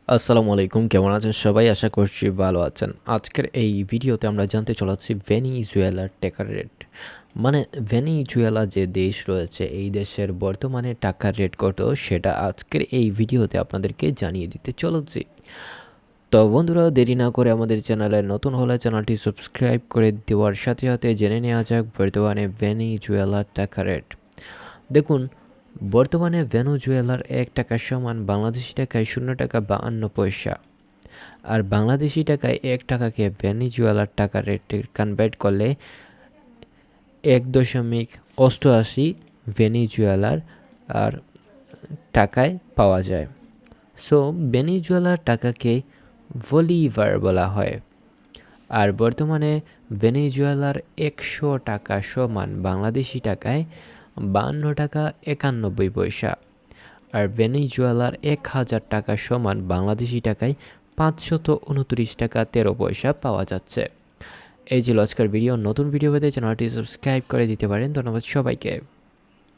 আসসালামু আলাইকুম, কেমন আছেন সবাই? আশা করছি ভালো আছেন। আজকের এই ভিডিওতে আমরা জানতে চলেছি ভেনিজুয়েলার টাকার রেট। মানে ভেনিজুয়েলা যে দেশ রয়েছে, এই দেশের বর্তমানে টাকার রেট কত সেটা আজকের এই ভিডিওতে আপনাদেরকে জানিয়ে দিতে চলেছি। তো বন্ধুরা, দেরি না করে আমাদের চ্যানেলে নতুন হলে চ্যানেলটি সাবস্ক্রাইব করে দেওয়ার সাথে সাথে জেনে নেওয়া যাক বর্তমানে ভেনিজুয়েলার টাকা রেট। দেখুন, বর্তমানে ভেনেজুয়েলার ১ টাকার সমান বাংলাদেশি টাকায় ০.৫২ টাকা। আর বাংলাদেশি টাকায় ১ টাকাকে ভেনেজুয়েলার টাকা রেটে কনভার্ট করলে ১.৮৮ ভেনেজুয়েলার আর টাকায় পাওয়া যায়। সো ভেনেজুয়েলার টাকাকে বলিভার বলা হয়। আর বর্তমানে ভেনেজুয়েলার ১০০ টাকা সমান বাংলাদেশি টাকায় ৫২ টাকা ৯১ পয়সা। আর ভেনেজুয়েলার ১,০০০ টাকা সমান বাংলাদেশি টাকায় ৫২৯ টাকা ১৩ পয়সা পাওয়া যাচ্ছে। এই ছিল আজকের ভিডিও। নতুন ভিডিও পেতে চ্যানেলটি সাবস্ক্রাইব করে দিতে পারেন। ধন্যবাদ সবাইকে।